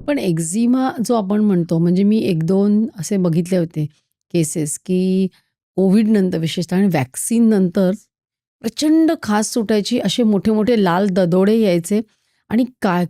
पण एक्झिमा जो आपण म्हणतो म्हणजे मी 1-2 असे बघितले होते केसेस, की कोविडनंतर विशेषतः आणि व्हॅक्सिननंतर प्रचंड खाज सुटायची, असे मोठे-मोठे लाल ददोडे यायचे आणि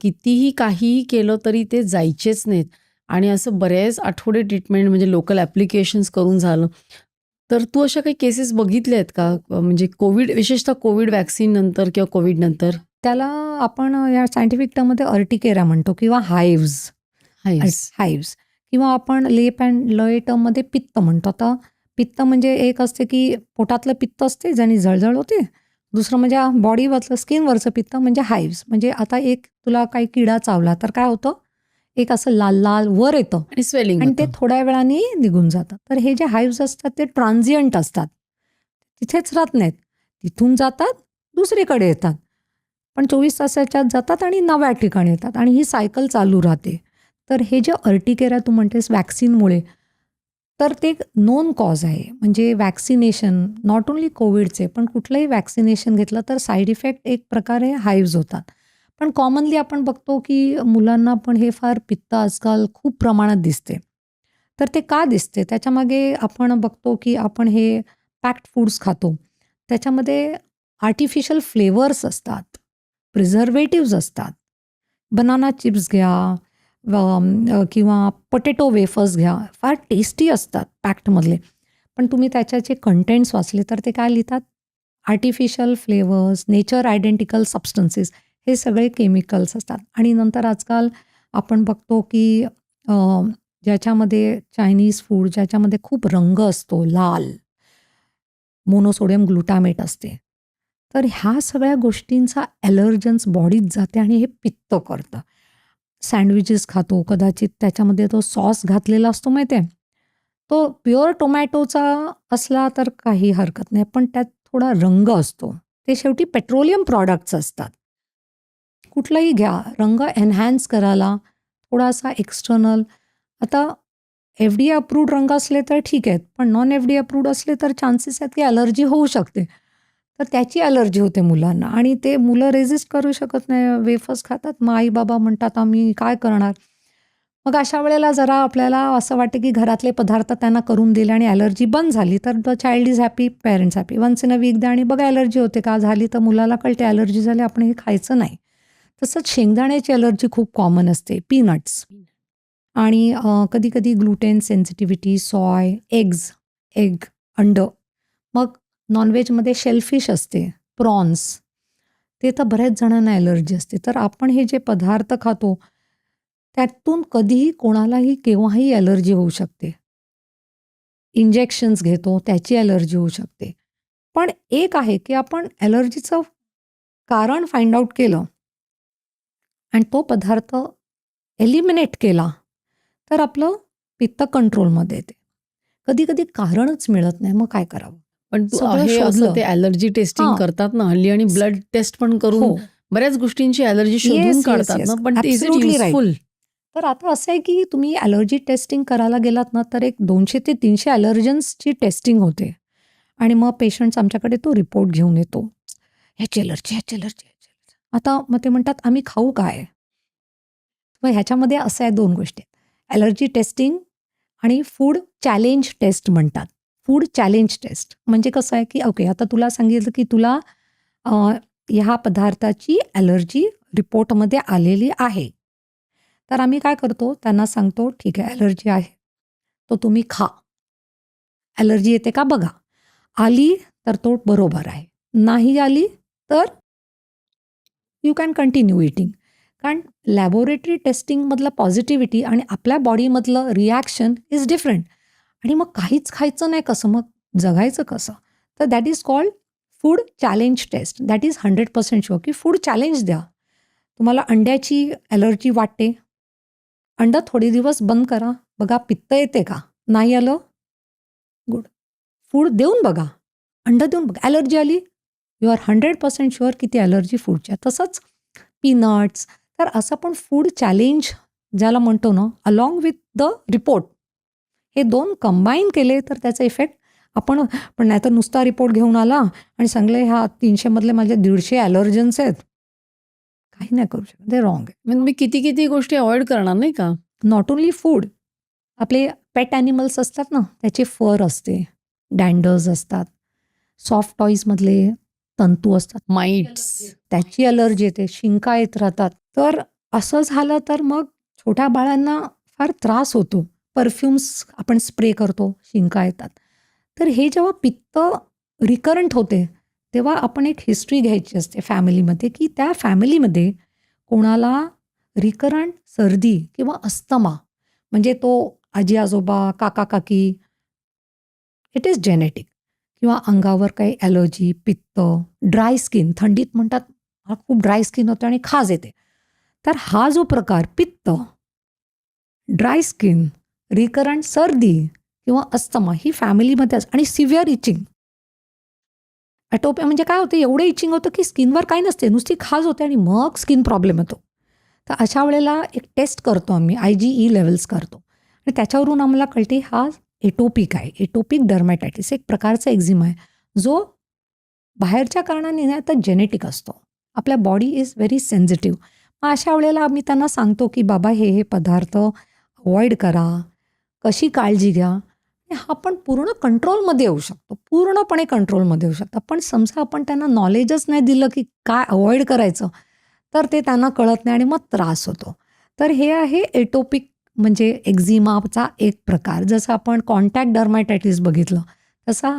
कितीही काहीही केलं तरी ते जायचेच नाहीत आणि असं बरेच आठवडे ट्रीटमेंट म्हणजे लोकल ॲप्लिकेशन्स करून झालं. तर तू अशा काही केसेस बघितल्या आहेत का? म्हणजे कोविड विशेषतः कोविड व्हॅक्सिननंतर किंवा कोविडनंतर? त्याला आपण या सायंटिफिक टर्ममध्ये अर्टिकेरा म्हणतो किंवा हाईव्ज. हाईव्स. हाईव्ज किंवा आपण लेप अँड लय टर्ममध्ये पित्त म्हणतो. आता पित्त म्हणजे एक असते की पोटातलं पित्त असते ज्याने जळजळ होते. दुसरं म्हणजे बॉडीवरचं स्किनवरचं पित्त म्हणजे हाईव्ज. म्हणजे आता एक तुला काही किडा चावला तर काय होतं, एक असं लाल लाल वर येतं आणि स्वेलिंग आणि ते होतं. थोड्या वेळाने निघून जातं. तर हे जे हाईव्ज असतात ते ट्रान्झियंट असतात, तिथेच राहत नाहीत, तिथून जातात दुसरीकडे येतात, पण 24 तासाच्या आत जातात आणि नव्या ठिकाणी येतात आणि ही सायकल चालू राहते. तर हे जे अर्टिकेरा तू म्हणतेस व्हॅक्सिनमुळे, तर ते एक नोन कॉज आहे. म्हणजे व्हॅक्सिनेशन नॉट ओन्ली कोविडचे पण कुठलंही व्हॅक्सिनेशन घेतलं तर साईड इफेक्ट एक प्रकारे हाईव्ज होतात. पण कॉमनली आपण बघतो की मुलांना पण हे फार पित्त आजकाल खूप प्रमाणात दिसते. तर ते का दिसते त्याच्यामागे आपण बघतो की आपण हे पॅक्ड फूड्स खातो. त्याच्यामध्ये आर्टिफिशियल फ्लेवर्स असतात, प्रिझर्वेटिव्ज असतात. बनाना चिप्स घ्या किंवा पोटॅटो वेफर्स घ्या, फार टेस्टी असतात पॅक्डमधले. पण तुम्ही त्याच्याचे कंटेंट्स वाचले तर ते काय लिहितात, artificial flavours, nature identical substances, हे सगळे केमिकल्स असतात. आणि नंतर आजकाल आपण बघतो की ज्याच्यामध्ये चायनीज फूड ज्याच्यामध्ये खूप रंग असतो, लाल मोनोसोडियम ग्लुटामेट असते. तर ह्या सगळ्या गोष्टींचा ॲलर्जन्स बॉडीत जाते आणि हे पित्त करतं. सँडविचेस खातो, कदाचित त्याच्यामध्ये तो सॉस घातलेला असतो माहिती आहे, तो प्युअर टोमॅटोचा असला तर काही हरकत नाही, पण त्यात थोडा रंग असतो. ते शेवटी पेट्रोलियम प्रॉडक्ट्स असतात. कुठलंही घ्या, रंग एन्हान्स करायला थोडासा एक्सटर्नल. आता FDA अप्रूव्ड रंग असले तर ठीक आहेत, पण नॉन FDA अप्रूव्ड असले तर चान्सेस आहेत की ॲलर्जी होऊ शकते. तर त्याची ॲलर्जी होते मुलांना आणि ते मुलं रेझिस्ट करू शकत नाही, वेफर्स खातात. मग आई-बाबा म्हणतात, आम्ही काय करणार? मग अशा वेळेला जरा आपल्याला असं वाटतं की घरातले पदार्थ त्यांना करून दिले आणि ॲलर्जी बंद झाली तर the child is happy, parents happy. Once in a week द्या आणि बघा ॲलर्जी होते का? झाली तर मुलाला कळते ॲलर्जी झाली, आपण हे खायचं नाही. तसंच शेंगदाण्याची ॲलर्जी खूप कॉमन असते, पीनट्स. आणि कधी-कधी ग्लुटेन सेन्सिटिव्हिटी, सॉय, एग, अंडं. मग नॉनव्हेजमध्ये शेलफिश असते, प्रॉन्स. ते तर बऱ्याच जणांना ॲलर्जी असते. तर आपण हे जे पदार्थ खातो, त्यातून कधीही कोणालाही केव्हाही ॲलर्जी होऊ शकते. इंजेक्शन्स घेतो, त्याची ॲलर्जी होऊ शकते. पण एक आहे की आपण ॲलर्जीचं कारण फाइंड आउट केलं आणि तो पदार्थ एलिमिनेट केला, तर आपलं पित्त कंट्रोलमध्ये येते. कधी-कधी कारणच मिळत नाही, मग काय करावं? पण तू सगळं हे असं शोधलं. ते ॲलर्जी टेस्टिंग हां. करतात ना हल्ली आणि ब्लड टेस्ट पण करून हो. बऱ्याच गोष्टींची ॲलर्जी शोधून येस, येस, काढतात ना, येस. पण is it absolutely right. Useful? तर आता असं आहे की तुम्ही ॲलर्जी टेस्टिंग करायला गेलात ना, तर एक 200 ते 300 ॲलर्जन्सची टेस्टिंग होते आणि मग पेशंट्स आमच्याकडे तो रिपोर्ट घेऊन येतो. ह्याची ॲलर्जी, ह्याची ॲलर्जी, ह्याची ॲलर्जी. आता मग ते म्हणतात, आम्ही खाऊ काय? मग ह्याच्यामध्ये असं आहे 2 गोष्टी. ॲलर्जी टेस्टिंग आणि फूड चॅलेंज टेस्ट म्हणतात. फूड चॅलेंज टेस्ट म्हणजे कसं आहे की ओके, आता तुला सांगितलं की तुला अ, ह्या पदार्थाची ॲलर्जी रिपोर्टमध्ये आलेली आहे. तर आम्ही काय करतो, त्यांना सांगतो, ठीक आहे ॲलर्जी आहे, तो तुम्ही खा. ॲलर्जी येते का बघा. आली तर तो बरोबर आहे. नाही आली तर यू कॅन कंटिन्यू ईटिंग. कारण लॅबोरेटरी टेस्टिंगमधलं पॉझिटिव्हिटी आणि आपल्या बॉडीमधलं रिॲक्शन इज डिफरंट. आणि मग काहीच खायचं नाही कसं, मग जगायचं कसं? तर that is called food challenge test. That is 100% sure की फूड चॅलेंज द्या. तुम्हाला अंड्याची ॲलर्जी वाटते, अंडं थोडे दिवस बंद करा, बघा पित्त येते का? नाही आलं? गुड. फूड देऊन बघा, अंडं देऊन बघा, ॲलर्जी आली, यू आर 100% शुअर की ती ॲलर्जी फूडची आहे. तसंच पीनट्स. तर असं पण फूड चॅलेंज ज्याला म्हणतो ना, अलॉंग विथ द रिपोर्ट, हे 2 कंबाईन केले तर त्याचा इफेक्ट आपण. पण नाहीतर नुसता रिपोर्ट घेऊन आला आणि सांगले ह्या 300 मधले माझे 150 ॲलर्जन्स आहेत, काही नाही करू शकत. ते रॉंग आहे. म्हणजे मी किती किती गोष्टी अवॉइड करणार नाही का? नॉट ओन्ली फूड, आपले पेट ॲनिमल्स असतात ना, त्याचे फर असते, डँडर्स असतात, सॉफ्ट टॉईजमधले तंतू असतात, माइट्स. त्याची अलर्जी येते, शिंका येत राहतात. तर असं झालं तर मग छोट्या बाळांना फार त्रास होतो. परफ्युम्स आपण स्प्रे करतो, शिंका येतात. तर हे जेव्हा पित्त रिकरंट होते तेव्हा आपण एक हिस्ट्री घ्यायची असते फॅमिलीमध्ये, की त्या फॅमिलीमध्ये कोणाला रिकरंट सर्दी किंवा अस्थमा, म्हणजे तो आजी आजोबा, काका काकी, इट इज जेनेटिक, किंवा अंगावर काही ॲलर्जी, पित्त, ड्राय स्किन, थंडीत म्हणतात हा खूप ड्राय स्किन होते आणि खाज येते. तर हा जो प्रकार पित्त, ड्राय स्किन, रिकरंट सर्दी किंवा अस्थमा ही फॅमिलीमध्ये आणि सिव्हिअर इचिंग. ॲटोपिया म्हणजे काय होतं, एवढं इचिंग होतं की स्किनवर काही नसते, नुसती खाज होते आणि मग स्किन प्रॉब्लेम होतो. तर अशा वेळेला एक टेस्ट करतो आम्ही, IgE लेवल्स करतो आणि त्याच्यावरून आम्हाला कळते हा एटोपिक आहे, एटोपिक डर्मॅटायटिस, एक प्रकारचा एक्झिमा आहे जो बाहेरच्या कारणाने नाही तर जेनेटिक असतो. आपल्या बॉडी इज व्हेरी सेन्सिटिव्ह. मग अशा वेळेला आम्ही त्यांना सांगतो की बाबा हे पदार्थ अवॉइड करा, कशी काळजी घ्या. हा पण पूर्ण कंट्रोलमध्ये येऊ शकतो, पूर्णपणे कंट्रोलमध्ये येऊ शकतो. पण समजा आपण त्यांना नॉलेजच नाही दिलं की काय अवॉइड करायचं, तर ते त्यांना कळत नाही आणि मग त्रास होतो. तर हे आहे एटोपिक म्हणजे एक्झिमाचा एक प्रकार. जसं आपण कॉन्टॅक्ट डर्मॅटायटिस बघितलं तसा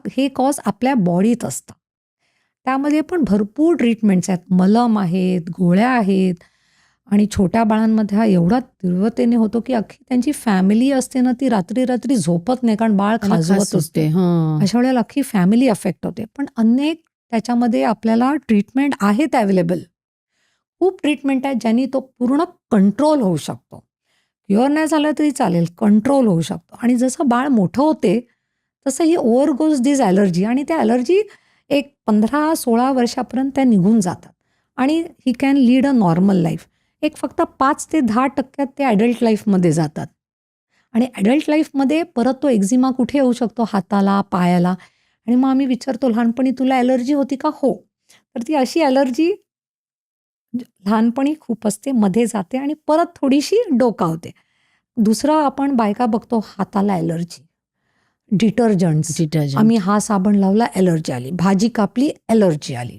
हे कॉज आपल्या बॉडीत असतं. त्यामध्ये पण भरपूर ट्रीटमेंट्स आहेत, मलम आहेत, गोळ्या आहेत आणि छोट्या बाळांमध्ये हा एवढा तीव्रतेने होतो की अख्खी त्यांची फॅमिली असते ना, ती रात्री रात्री झोपत नाही कारण बाळ त्याला खाज खाजवत असते. सुटते. हां. अशा वेळेला अख्खी फॅमिली अफेक्ट होते. पण अनेक त्याच्यामध्ये आपल्याला ट्रीटमेंट आहेत अवेलेबल, खूप ट्रीटमेंट आहेत ज्यांनी तो पूर्ण कंट्रोल होऊ शकतो. क्युअर नाही झालं तरी चालेल, कंट्रोल होऊ शकतो. आणि जसं बाळ मोठं होते तसं ही ओव्हर गोज दिस ॲलर्जी, आणि त्या ॲलर्जी एक 15-16 वर्षापर्यंत त्या निघून जातात आणि he can lead a normal life. एक फक्त 5 ते 10% ते ॲडल्ट लाईफमध्ये जातात आणि ॲडल्ट लाईफमध्ये परत तो एक्झिमा कुठे येऊ शकतो, हाताला, पायाला. आणि मग आम्ही विचारतो लहानपणी तुला ॲलर्जी होती का? हो. तर ती अशी ॲलर्जी लहानपणी खूप असते, मध्ये जाते आणि परत थोडीशी डोकावते. दुसरं आपण बायका बघतो हाताला ॲलर्जी, डिटर्जंट्स, डिटर्जंट. आम्ही हा साबण लावला ॲलर्जी आली, भाजी कापली ॲलर्जी आली.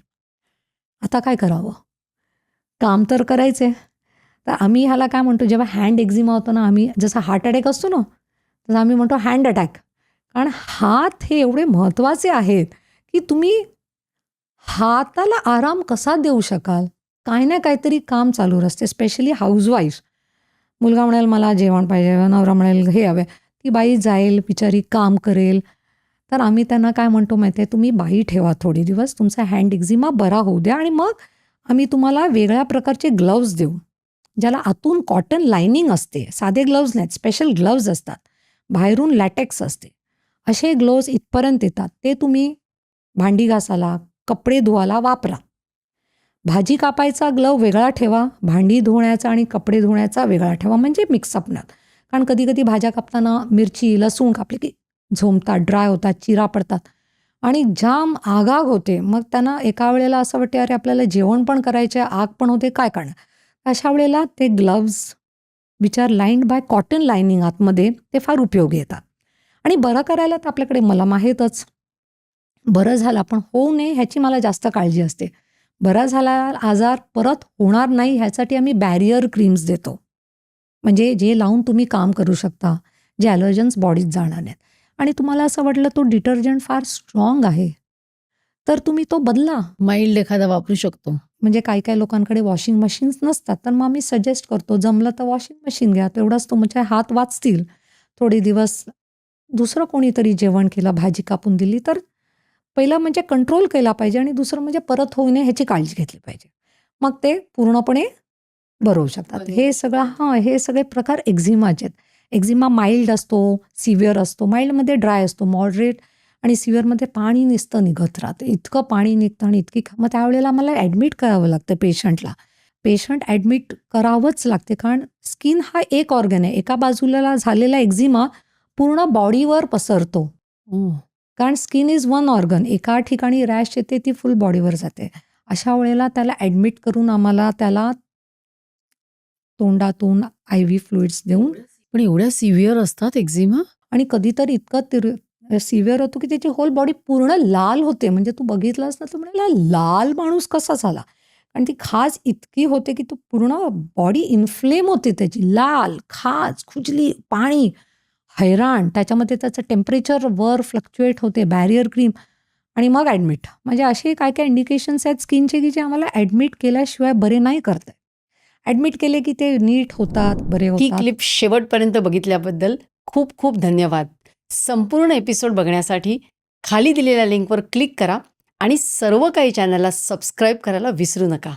आता काय करावं? काम तर करायचे. तर आम्ही ह्याला काय म्हणतो, जेव्हा हँड एक्झिमा होतो ना, आम्ही जसा हार्ट अटॅक असतो ना, तसं आम्ही म्हणतो हँड अटॅक. कारण हात हे एवढे महत्त्वाचे आहेत की तुम्ही हाताला आराम कसा देऊ शकाल? काही ना काहीतरी काम चालू असते, स्पेशली हाऊसवाईफ. मुलगा म्हणेल मला जेवण पाहिजे, नवरा म्हणेल हे हवं, ती बाई जाईल बिचारी काम करेल. तर आम्ही त्यांना काय म्हणतो माहिती आहे, तुम्ही बाई ठेवा थोडे दिवस, तुमचा हँड एक्झिमा बरा होऊ द्या आणि मग आम्ही तुम्हाला वेगळ्या प्रकारचे ग्लव्ज देऊ, ज्याला आतून कॉटन लायनिंग असते. साधे ग्लव्ज नाहीत, स्पेशल ग्लव्ज असतात, बाहेरून लॅटेक्स असते. असे ग्लोव्ज इथपर्यंत येतात, ते तुम्ही भांडी घासायला, कपडे धुवायला वापरा. भाजी कापायचा ग्लव वेगळा ठेवा, भांडी धुण्याचा आणि कपडे धुण्याचा वेगळा ठेवा, म्हणजे मिक्सअप नाही. कारण कधी कधी भाज्या कापताना मिरची लसूण कापली की झोंबतात, ड्राय होतात, चिरा पडतात आणि जाम आगाग होते. मग त्यांना एका वेळेला असं वाटते अरे आपल्याला जेवण पण करायचे, आग पण होते, काय करणार. अशा वेळेला ते gloves which are lined by cotton lining आतमध्ये, ते फार उपयोगी येतात. आणि बरं करायला तर आपल्याकडे मलम आहेतच. बरं झालं पण होऊ नये ह्याची मला जास्त काळजी असते. बरा झाला आजार परत होणार नाही ह्यासाठी आम्ही बॅरियर क्रीम्स देतो, म्हणजे जे लावून तुम्ही काम करू शकता, जे ॲलर्जन्स बॉडीत जाणार नाहीत. आणि तुम्हाला असं वाटलं तो डिटर्जंट फार स्ट्रॉंग आहे तर तुम्ही तो बदला. माइल्ड एखादा वापरू शकतो. म्हणजे काही काही लोकांकडे वॉशिंग मशीन्स नसतात, तर मग आम्ही सजेस्ट करतो जमलं तर वॉशिंग मशीन घ्या, तेवढाच तो म्हणजे हात वाचतील थोडे दिवस. दुसरं कोणीतरी जेवण केलं, भाजी कापून दिली, तर पहिलं म्हणजे कंट्रोल केला पाहिजे आणि दुसरं म्हणजे परत होऊ नये ह्याची काळजी घेतली पाहिजे. मग ते पूर्णपणे बरं होऊ शकतात. हे सगळं हे सगळे प्रकार एक्झिमाचे आहेत. एक्झिमा माइल्ड असतो, सिव्हिअर असतो. माइल्डमध्ये ड्राय असतो, मॉडरेट आणि सिव्हिअरमध्ये पाणी नुसतं निघत राहतं, इतकं पाणी निघतं आणि इतकी मग त्यावेळेला मला ॲडमिट करावं लागतं पेशंटला. पेशंट ॲडमिट करावंच लागते कारण स्किन हा एक ऑर्गन आहे. एका बाजूला झालेला एक्झिमा पूर्ण बॉडीवर पसरतो, कारण स्किन इज वन ऑर्गन. एका ठिकाणी रॅश येते ती फुल बॉडीवर जाते. अशा वेळेला त्याला ॲडमिट करून आम्हाला त्याला तोंडातून IV फ्लुइड्स देऊन पण एवढ्या सिव्हिअर असतात एक्झिमा? आणि कधीतरी इतकं सिव्हिअर होतो की त्याची होल बॉडी पूर्ण लाल होते. म्हणजे तू बघितलंस ना तर म्हणाला लाल माणूस कसा झाला? आणि ती खाज इतकी होते की तू पूर्ण बॉडी इन्फ्लेम होते त्याची. लाल, खाज, खुजली, पाणी, हैराण. त्याच्यामध्ये त्याचं टेम्परेचर वर फ्लक्च्युएट होते, बॅरियर क्रीम आणि मग ॲडमिट. म्हणजे असे काय इंडिकेशन्स आहेत स्किनचे की जे आम्हाला ॲडमिट केल्याशिवाय बरे नाही करता येत. ॲडमिट केले की ते नीट होतात, बरे ही होतात. क्लिप शेवटपर्यंत बघितल्याबद्दल खूप खूप धन्यवाद. संपूर्ण एपिसोड बघण्यासाठी खाली दिलेल्या लिंकवर क्लिक करा आणि सर्व काही चॅनलला सबस्क्राईब करायला विसरू नका.